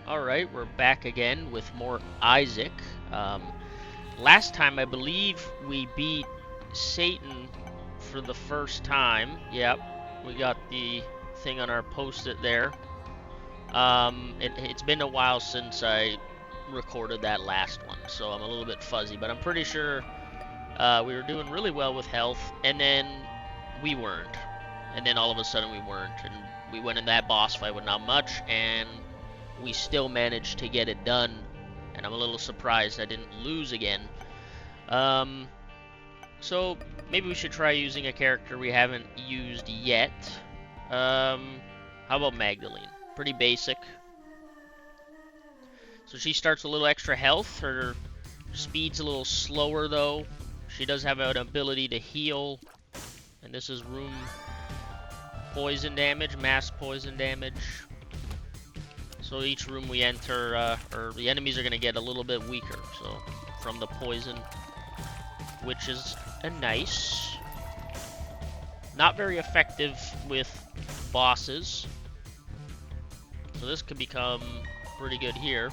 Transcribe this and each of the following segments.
Alright, we're back again with more Isaac. Last time, I believe we beat Satan for the first time. Yep, we got the thing on our post-it there. It's been a while since I recorded that last one, so I'm a little bit fuzzy, but I'm pretty sure we were doing really well with health, and then we weren't. And then all of a sudden we weren't, and we went in that boss fight with not much, and we still managed to get it done, and I'm a little surprised I didn't lose again. So maybe we should try using a character we haven't used yet. How about Magdalene? Pretty basic. So she starts a little extra health. Her speed's a little slower though. She does have an ability to heal, and this is room poison damage, mass poison damage. So each room we enter, or the enemies are going to get a little bit weaker, so from the poison, which is a nice. Not very effective with bosses, so this could become pretty good here.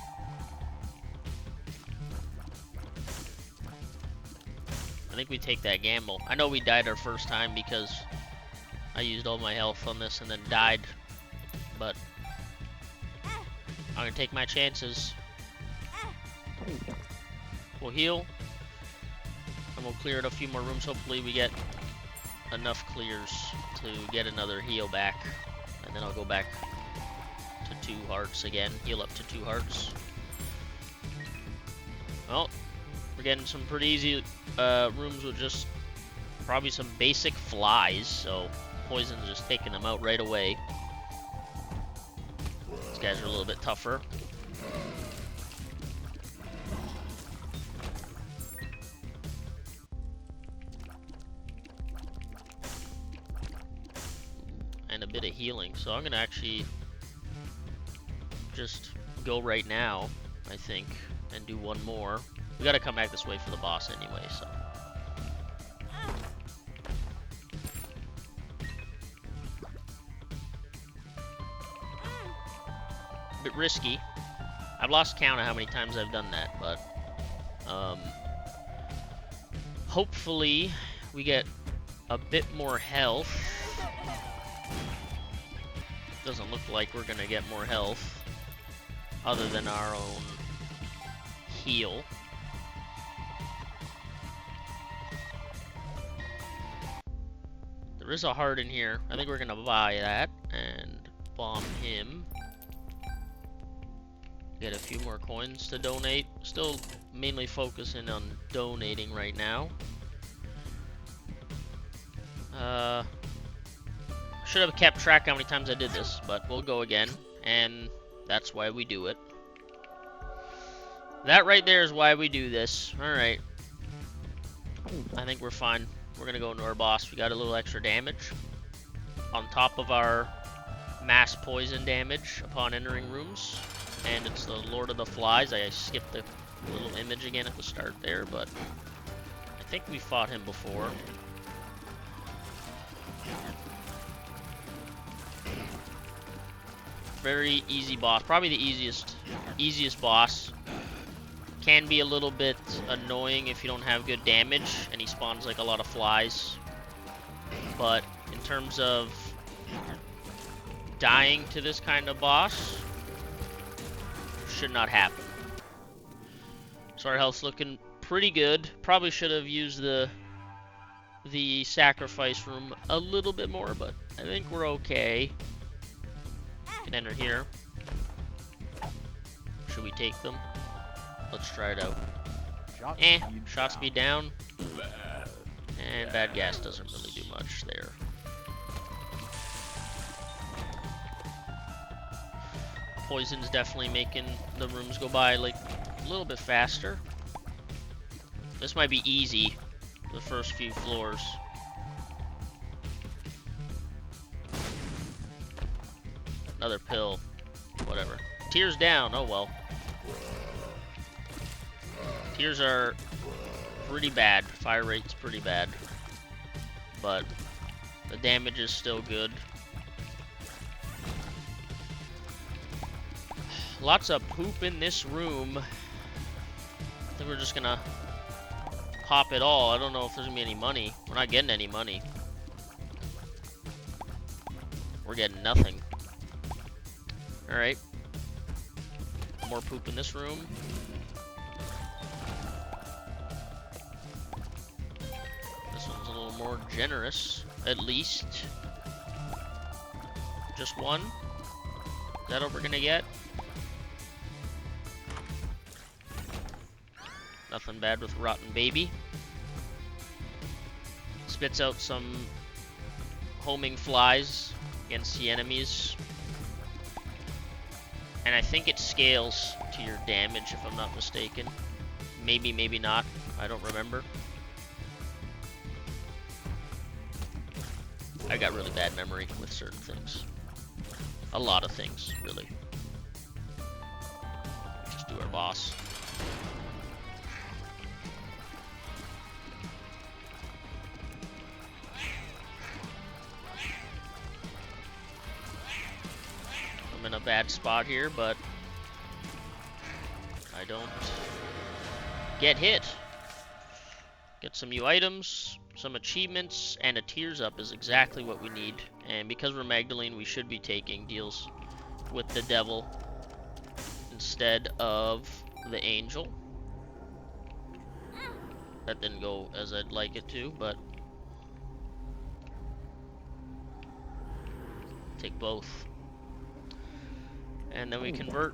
I think we take that gamble. I know we died our first time because I used all my health on this and then died, but I'm gonna take my chances. We'll heal, and we'll clear it a few more rooms. Hopefully we get enough clears to get another heal back, and then I'll go back to 2 hearts again. Heal up to 2 hearts. Well, we're getting some pretty easy rooms with just probably some basic flies, so poison's just taking them out right away. These guys are a little bit tougher. And a bit of healing, so I'm gonna actually just go right now, I think, and do one more. We gotta come back this way for the boss anyway, so. A bit risky. I've lost count of how many times I've done that, but hopefully we get a bit more health. Doesn't look like we're gonna get more health other than our own heal. There is a heart in here. I think we're gonna buy that and bomb him. Get a few more coins to donate. Still mainly focusing on donating right now. Should have kept track how many times I did this, but we'll go again, and that's why we do it. That right there is why we do this. Alright. I think we're fine. We're gonna go into our boss. We got a little extra damage on top of our mass poison damage upon entering rooms. And it's the Lord of the Flies. I skipped the little image again at the start there, but I think we fought him before. Very easy boss. Probably the easiest boss. Can be a little bit annoying if you don't have good damage, and he spawns like a lot of flies. But in terms of dying to this kind of boss, should not happen. So our health's looking pretty good. Probably should have used the sacrifice room a little bit more, but I think we're okay. Can enter here. Should we take them? Let's try it out. Shot speed down. And bad gas doesn't really do much there. Poison's definitely making the rooms go by like a little bit faster. This might be easy, the first few floors. Another pill. Whatever. Tears down. Oh well. Tears are pretty bad. Fire rate's pretty bad. But the damage is still good. Lots of poop in this room. I think we're just gonna pop it all. I don't know if there's gonna be any money. We're not getting any money. We're getting nothing. Alright. More poop in this room. This one's a little more generous, at least. Just one? Is that what we're gonna get? Nothing bad with Rotten Baby. Spits out some homing flies against the enemies. And I think it scales to your damage, if I'm not mistaken. Maybe, maybe not. I don't remember. I got really bad memory with certain things. A lot of things, really. Just do our boss. I'm in a bad spot here, but I don't get hit. Get some new items, some achievements, and a tears up is exactly what we need. And because we're Magdalene, we should be taking deals with the devil instead of the angel. That didn't go as I'd like it to, but take both. And then we convert.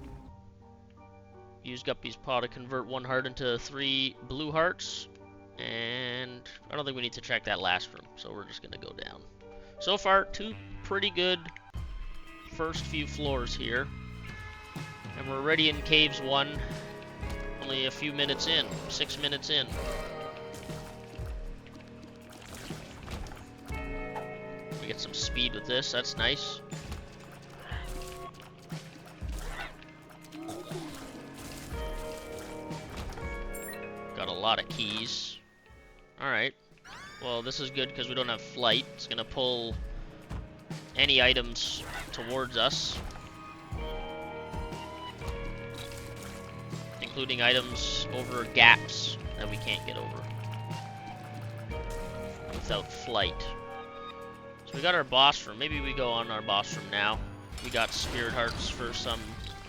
Use Guppy's paw to convert 1 heart into 3 blue hearts. And I don't think we need to check that last room, so we're just gonna go down. So far, 2 pretty good first few floors here. And we're already in Caves 1. Only a few minutes in. 6 minutes in. We get some speed with this, that's nice. Got a lot of keys. Alright. Well, this is good because we don't have flight. It's gonna pull any items towards us. Including items over gaps that we can't get over without flight. So we got our boss room. Maybe we go on our boss room now. We got spirit hearts for some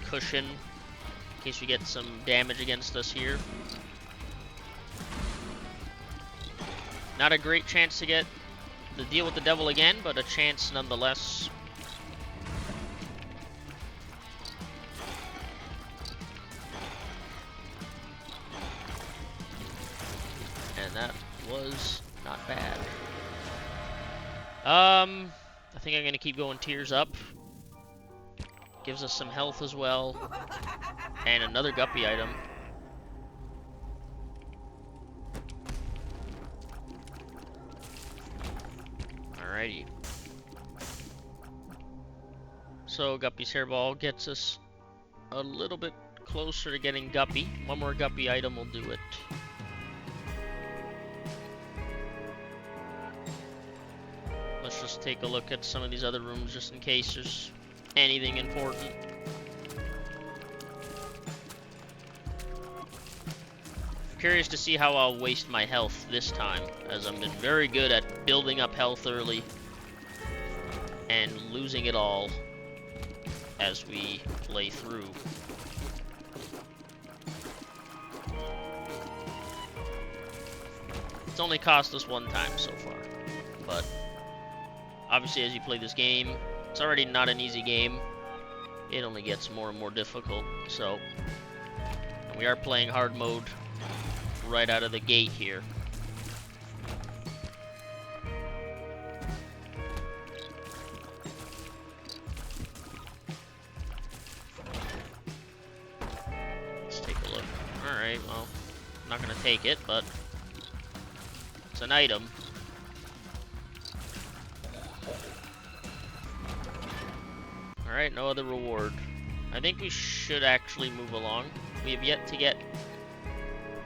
cushion in case we get some damage against us here. Not a great chance to get the deal with the devil again, but a chance nonetheless. And that was not bad. I think I'm gonna keep going tears up. Gives us some health as well. And another guppy item. Alrighty. So Guppy's hairball gets us a little bit closer to getting Guppy. One more Guppy item will do it. Let's just take a look at some of these other rooms just in case there's anything important. Curious to see how I'll waste my health this time, as I've been very good at building up health early and losing it all as we play through. It's only cost us 1 time so far, but obviously as you play this game, it's already not an easy game. It only gets more and more difficult, so we are playing hard mode right out of the gate here. Let's take a look. Alright, well, I'm not gonna take it, but it's an item. Alright, no other reward. I think we should actually move along. We have yet to get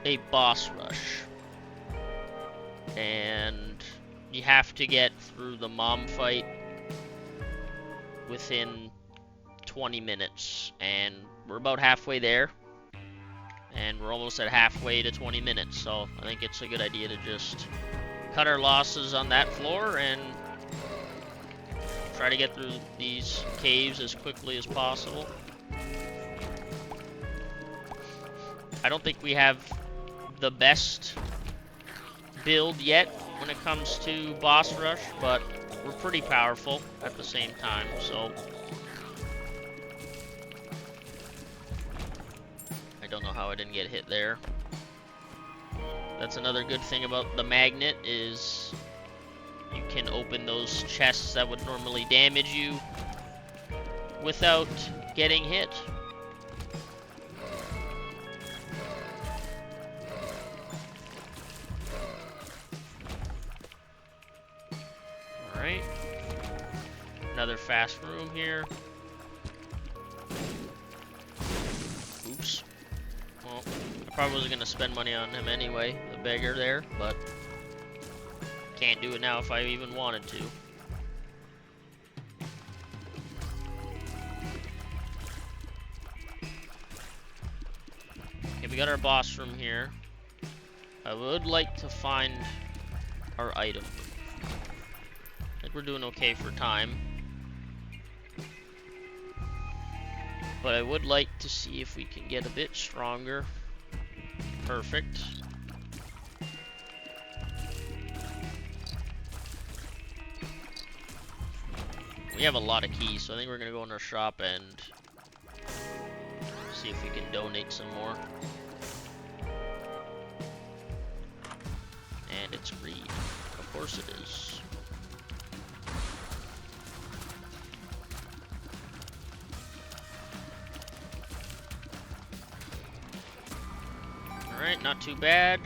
a boss rush. And you have to get through the mom fight within 20 minutes. And we're about halfway there. And we're almost at halfway to 20 minutes, so I think it's a good idea to just cut our losses on that floor and try to get through these caves as quickly as possible. I don't think we have the best build yet when it comes to boss rush, but we're pretty powerful at the same time, so I don't know how I didn't get hit there. That's another good thing about the magnet is you can open those chests that would normally damage you without getting hit. Alright. Another fast room here. Oops. Well, I probably wasn't going to spend money on him anyway, the beggar there, but can't do it now if I even wanted to. Okay, we got our boss room here. I would like to find our item. I think we're doing okay for time. But I would like to see if we can get a bit stronger. Perfect. We have a lot of keys, so I think we're gonna go in our shop and see if we can donate some more. And it's greed. Of course it is. Alright, not too bad.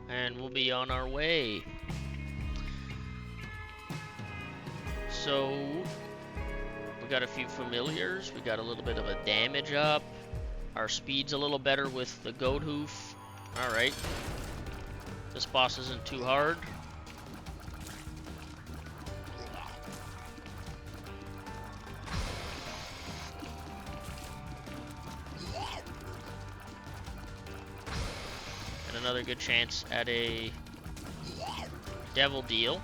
And we'll be on our way. So, we got a few familiars. We got a little bit of a damage up. Our speed's a little better with the goat hoof. Alright. This boss isn't too hard. And another good chance at a devil deal.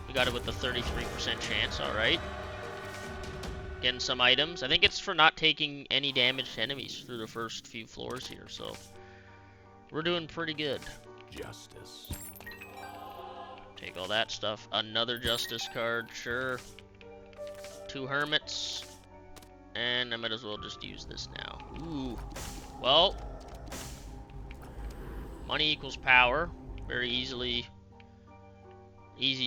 We got it with the 33% chance, alright. Getting some items. I think it's for not taking any damage to enemies through the first few floors here, so we're doing pretty good. Justice. Take all that stuff. Another justice card, sure. 2 hermits. And I might as well just use this now. Ooh. Well, money equals power. Very easy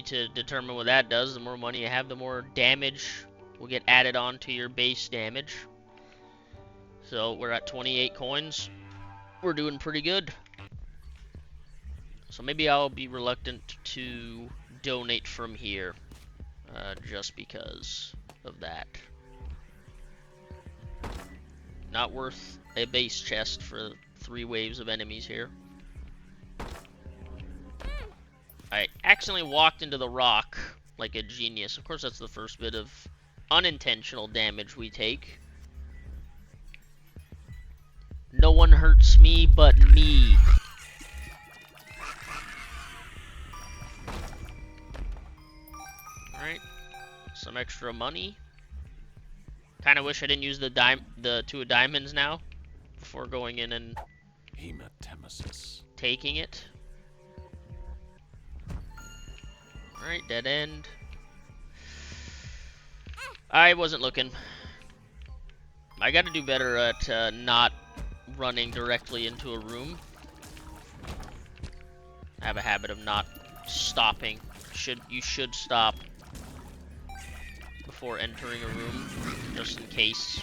to determine what that does. The more money you have, the more damage will get added on to your base damage. So we're at 28 coins. We're doing pretty good. So maybe I'll be reluctant to donate from here, just because of that. Not worth a base chest for 3 waves of enemies here. I accidentally walked into the rock like a genius. Of course, that's the first bit of unintentional damage we take. No one hurts me but me. Alright. Some extra money. Kind of wish I didn't use the 2 diamonds now before going in and taking it. Alright, dead end. I wasn't looking. I gotta do better at not running directly into a room. I have a habit of not stopping. You should stop before entering a room, just in case.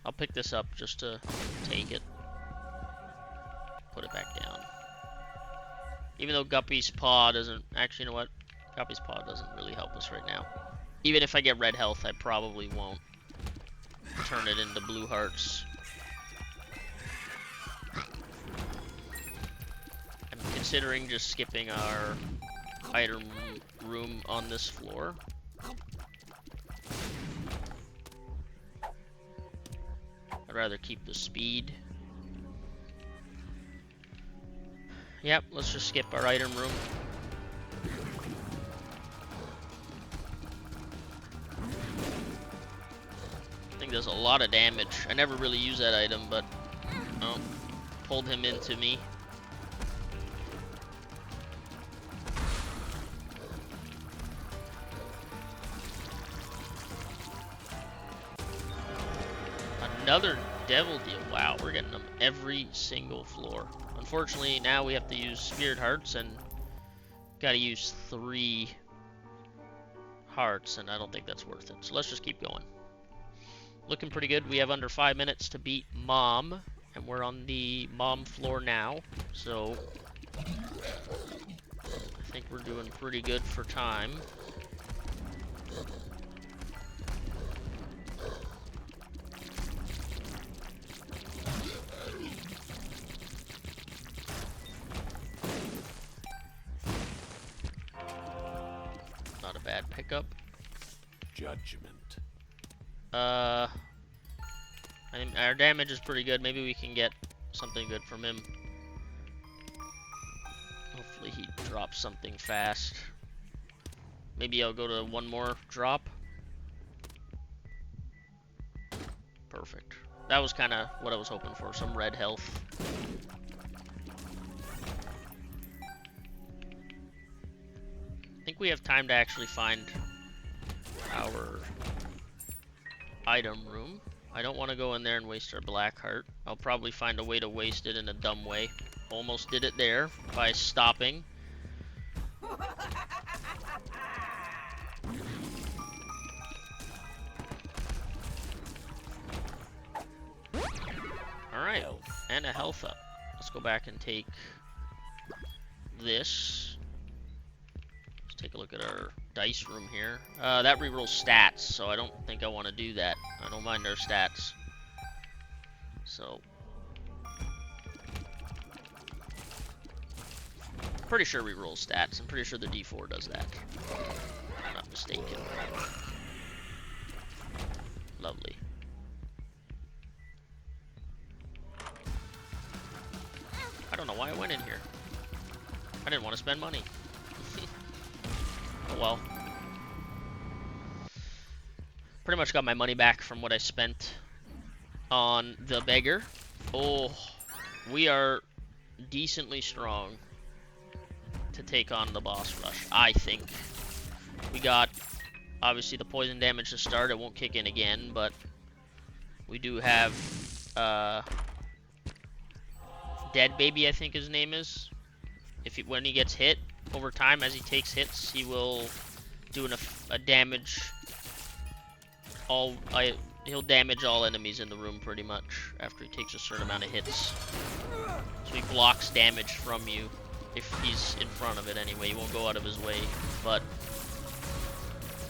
I'll pick this up just to take it. Put it back down. Even though Guppy's paw doesn't... Actually, you know what? Guppy's paw doesn't really help us right now. Even if I get red health, I probably won't turn it into blue hearts. I'm considering just skipping our item room on this floor. I'd rather keep the speed. Yep, let's just skip our item room. I think does a lot of damage. I never really use that item, but oh, pulled him into me. Another devil deal. Wow, we're getting them every single floor. Unfortunately, now we have to use spirit hearts and gotta use 3 hearts, and I don't think that's worth it. So let's just keep going. Looking pretty good. We have under 5 minutes to beat Mom, and we're on the Mom floor now. So I think we're doing pretty good for time. Not a bad pickup. Judgment. I think our damage is pretty good. Maybe we can get something good from him. Hopefully he drops something fast. Maybe I'll go to one more drop. Perfect. That was kind of what I was hoping for, some red health. I think we have time to actually find our item room. I don't want to go in there and waste our black heart. I'll probably find a way to waste it in a dumb way. Almost did it there by stopping. Alright, and a health up. Let's go back and take this. Let's take a look at our dice room here. That rerolls stats, so I don't think I want to do that. I don't mind our stats. So, pretty sure rerolls stats. I'm pretty sure the D4 does that. If I'm not mistaken. Lovely. I don't know why I went in here. I didn't want to spend money. Oh well. Pretty much got my money back from what I spent on the beggar. Oh, we are decently strong to take on the boss rush, I think. We got, obviously, the poison damage to start. It won't kick in again, but we do have Dead Baby, I think his name is. When he gets hit, over time, as he takes hits, he will do a damage. He'll damage all enemies in the room pretty much after he takes a certain amount of hits. So he blocks damage from you if he's in front of it anyway. He won't go out of his way, but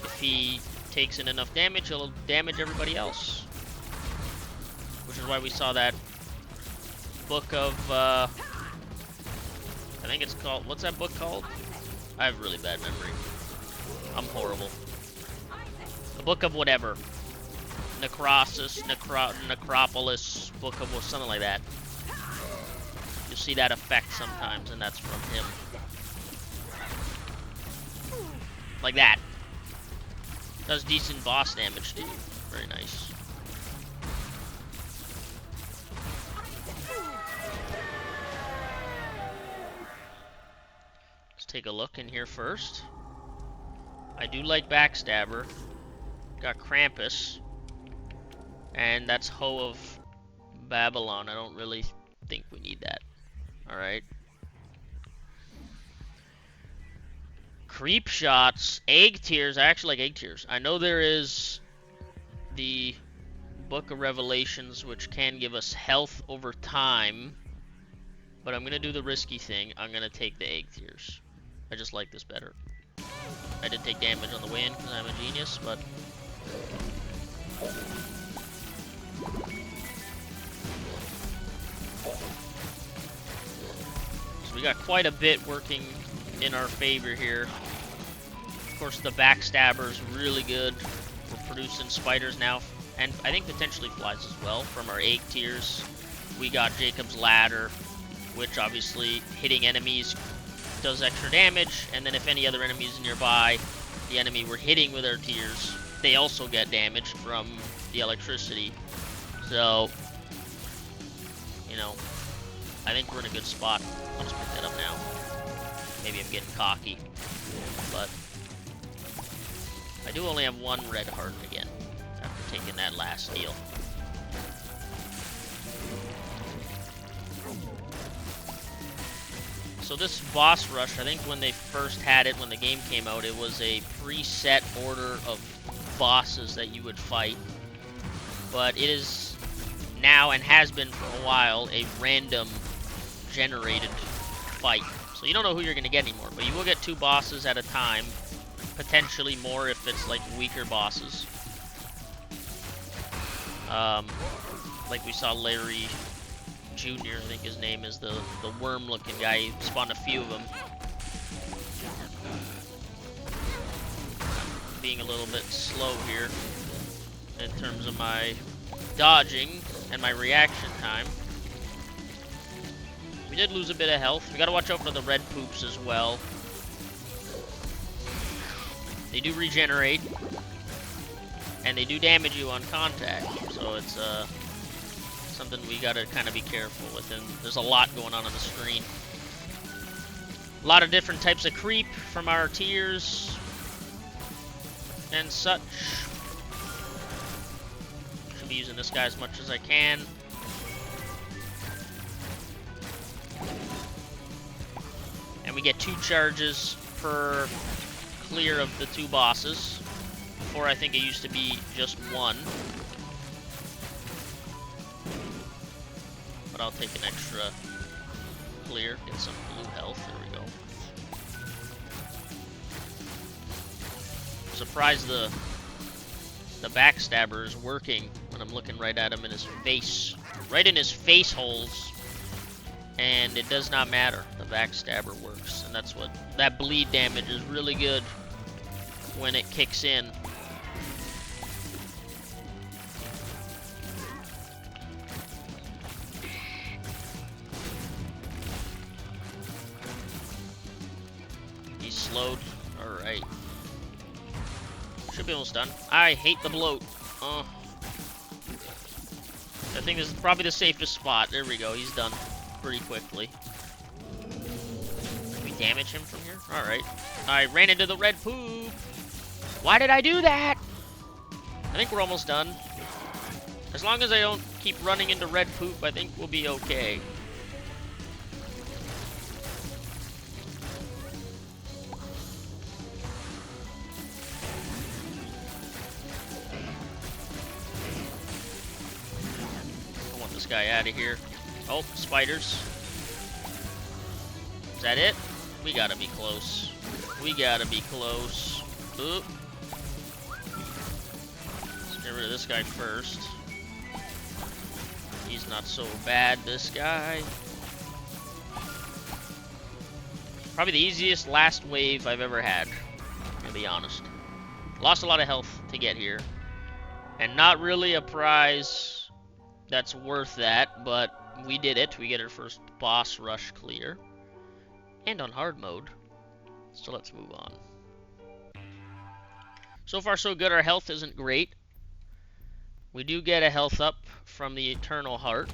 if he takes in enough damage, he'll damage everybody else. Which is why we saw that book of, I think it's called, what's that book called? I have really bad memory. I'm horrible. The book of whatever. Necropolis, book of something like that. You'll see that effect sometimes, and that's from him. Like that. Does decent boss damage to you. Very nice. Let's take a look in here first. I do like Backstabber. Got Krampus. And that's Hoe of Babylon. I don't really think we need that. Alright. Creep shots. Egg tears. I actually like egg tears. I know there is the Book of Revelations, which can give us health over time. But I'm going to do the risky thing. I'm going to take the egg tears. I just like this better. I did take damage on the way in because I'm a genius, but... So we got quite a bit working in our favor here. Of course, the backstabber's really good. We're producing spiders now, and I think potentially flies as well from our egg tiers. We got Jacob's Ladder, which obviously hitting enemies does extra damage, and then if any other enemies nearby, the enemy we're hitting with our tiers, they also get damaged from the electricity. So, you know, I think we're in a good spot. I'll just pick that up now. Maybe I'm getting cocky, but I do only have one red heart again after taking that last deal. So this boss rush, I think when they first had it, when the game came out, it was a preset order of bosses that you would fight. But it is now, and has been for a while, a random generated fight. So you don't know who you're going to get anymore, but you will get 2 bosses at a time. Potentially more if it's like weaker bosses. Like we saw Larry Jr., I think his name is, the worm-looking guy. He spawned a few of them. Being a little bit slow here in terms of my dodging and my reaction time. We did lose a bit of health. We gotta watch out for the red poops as well. They do regenerate, and they do damage you on contact, so it's something we gotta kind of be careful with, and there's a lot going on the screen. A lot of different types of creep from our tiers and such. Should be using this guy as much as I can. And we get 2 charges per clear of the 2 bosses. Before, I think it used to be just 1. But I'll take an extra clear, get some blue health. There we go. I'm surprised the backstabber is working when I'm looking right at him in his face. Right in his face holes. And it does not matter. The backstabber works. And that's what... That bleed damage is really good when it kicks in. He's slowed. Alright. Should be almost done. I hate the bloat. I think this is probably the safest spot. There we go. He's done pretty quickly. Can we damage him from here? Alright. I ran into the red poop. Why did I do that? I think we're almost done. As long as I don't keep running into red poop, I think we'll be okay. I want this guy out of here. Oh, spiders. Is that it? We gotta be close. We gotta be close. Oop. Let's get rid of this guy first. He's not so bad, this guy. Probably the easiest last wave I've ever had, to be honest. Lost a lot of health to get here. And not really a prize that's worth that, but we did it. We get our first boss rush clear. And on hard mode. So let's move on. So far so good. Our health isn't great. We do get a health up from the Eternal Heart.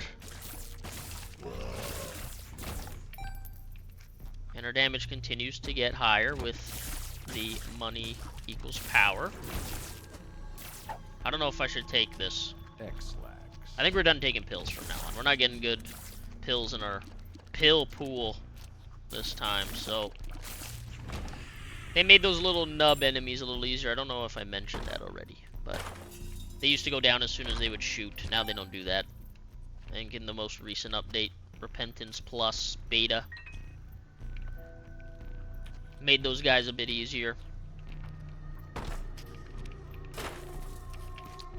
And our damage continues to get higher with the money equals power. I don't know if I should take this. I think we're done taking pills from now on. We're not getting good pills in our pill pool this time, so they made those little nub enemies a little easier. I don't know if I mentioned that already, but they used to go down as soon as they would shoot. Now they don't do that. I think in the most recent update, Repentance Plus Beta, made those guys a bit easier.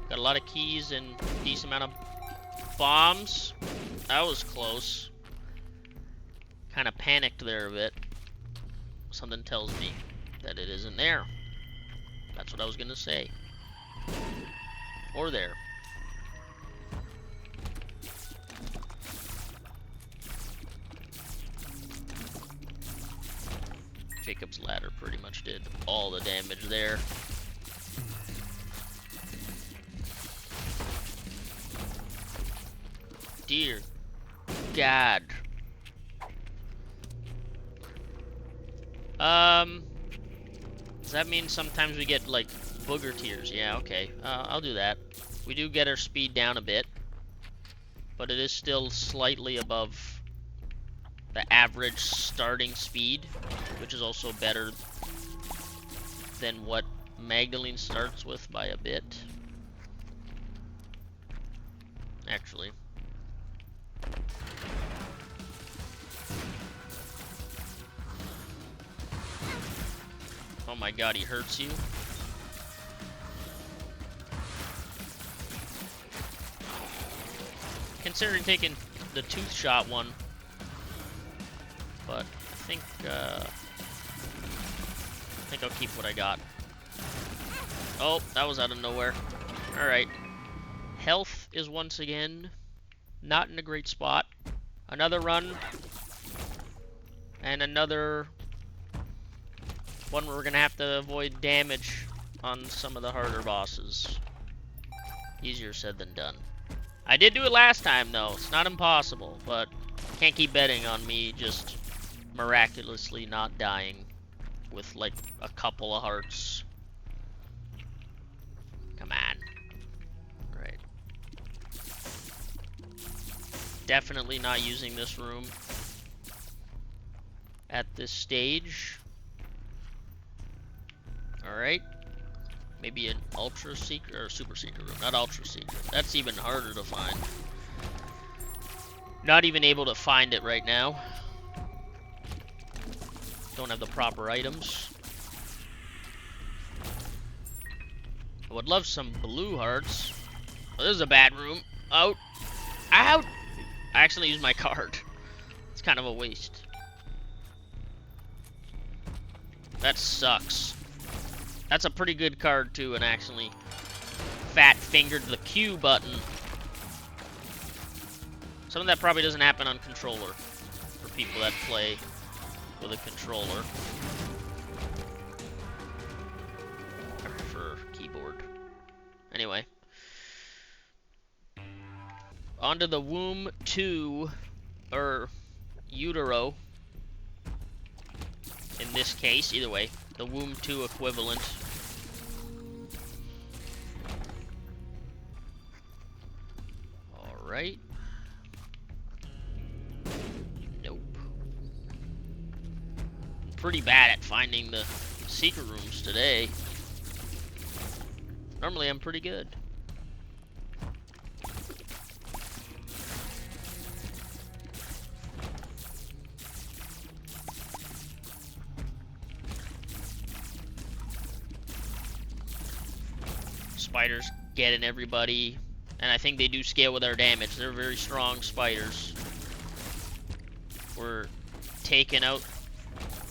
Got a lot of keys and decent amount of bombs. That was close. Kind of panicked there a bit. Something tells me that it isn't there. That's what I was gonna say. Or there. Jacob's ladder pretty much did all the damage there. Dear God. Does that mean sometimes we get, like, booger tears? Yeah, okay. I'll do that. We do get our speed down a bit. But it is still slightly above the average starting speed, which is also better than what Magdalene starts with by a bit. Actually. Oh my god, he hurts you. Considering taking the tooth shot one. But I think I'll keep what I got. Oh, that was out of nowhere. Alright. Health is once again not in a great spot. Another run. And another one where we're gonna have to avoid damage on some of the harder bosses. Easier said than done. I did do it last time though. It's not impossible, but can't keep betting on me just miraculously not dying with like a couple of hearts. Come on. Right. Definitely not using this room at this stage. Alright. Maybe an ultra secret or super secret room. Not ultra secret. That's even harder to find. Not even able to find it right now. Don't have the proper items. I would love some blue hearts. Oh, this is a bad room. Out. Out! I actually used my card. It's kind of a waste. That sucks. That's a pretty good card too, and actually fat-fingered the Q button. Some of that probably doesn't happen on controller for people that play with a controller. I prefer keyboard. Anyway. Onto the womb 2, or utero. In this case, either way, the womb 2 equivalent. Alright. Nope. Pretty bad at finding the secret rooms today. Normally I'm pretty good. Spiders getting everybody, and I think they do scale with our damage. They're very strong spiders. We're taking out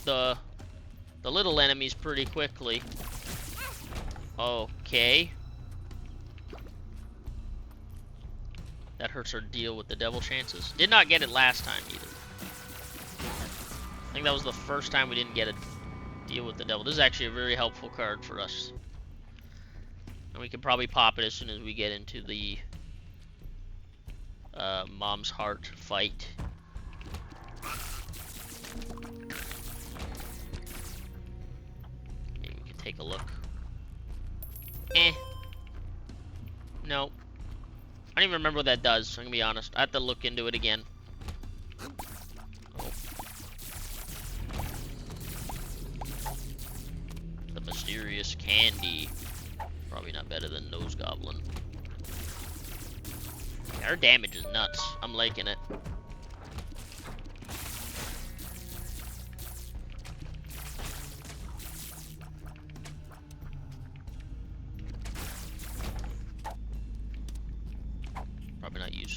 the little enemies pretty quickly. Okay. That hurts our deal with the devil chances. Did not get it last time either. I think that was the first time we didn't get a deal with the devil. This is actually a very helpful card for us. And we can probably pop it as soon as we get into the Mom's Heart fight. Maybe we can take a look. No. I don't even remember what that does, so I'm gonna be honest. I have to look into it again. Oh. The mysterious candy. Probably not better than Nose Goblin. Our damage is nuts. I'm liking it.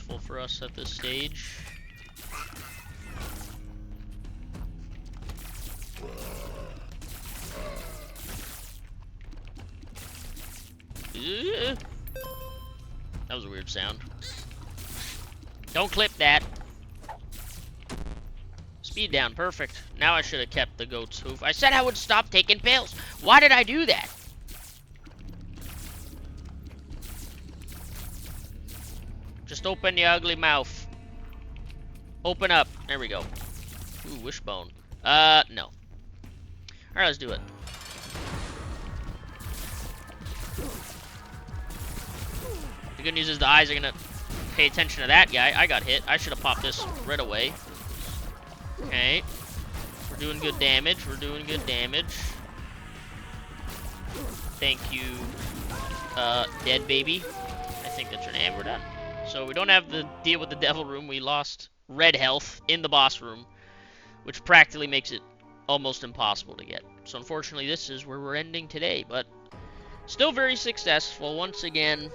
useful for us at this stage. That was a weird sound. Don't clip that. Speed down, perfect. Now I should have kept the goat's hoof. I said I would stop taking pills. Why did I do that? Just open the ugly mouth. Open up. There we go. Ooh, wishbone. No. Alright, let's do it. The good news is the eyes are gonna pay attention to that guy. I got hit. I should have popped this right away. Okay. We're doing good damage. We're doing good damage. Thank you, dead baby. I think that's your name. We're done. So we don't have the deal with the devil room. We lost red health in the boss room, which practically makes it almost impossible to get. So unfortunately, this is where we're ending today, but still very successful. Once again,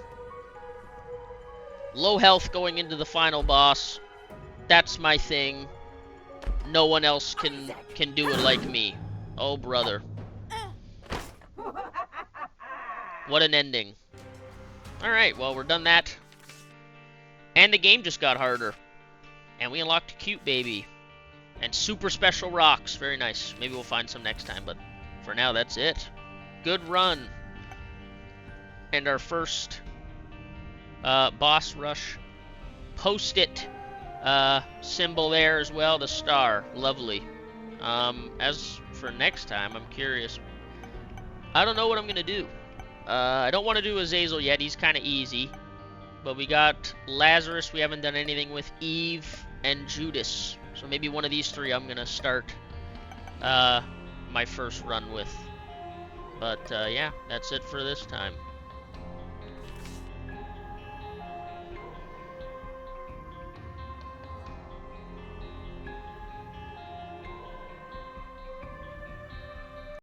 low health going into the final boss. That's my thing. No one else can do it like me. Oh, brother. What an ending. Alright, well, we're done that. And the game just got harder. And we unlocked a cute baby. And super special rocks. Very nice. Maybe we'll find some next time, but for now, that's it. Good run. And our first boss rush post-it symbol there as well, the star. Lovely. As for next time, I'm curious. I don't know what I'm going to do. I don't want to do Azazel yet. He's kind of easy. But we got Lazarus. We haven't done anything with Eve and Judas. So maybe one of these three I'm going to start my first run with. But yeah, that's it for this time.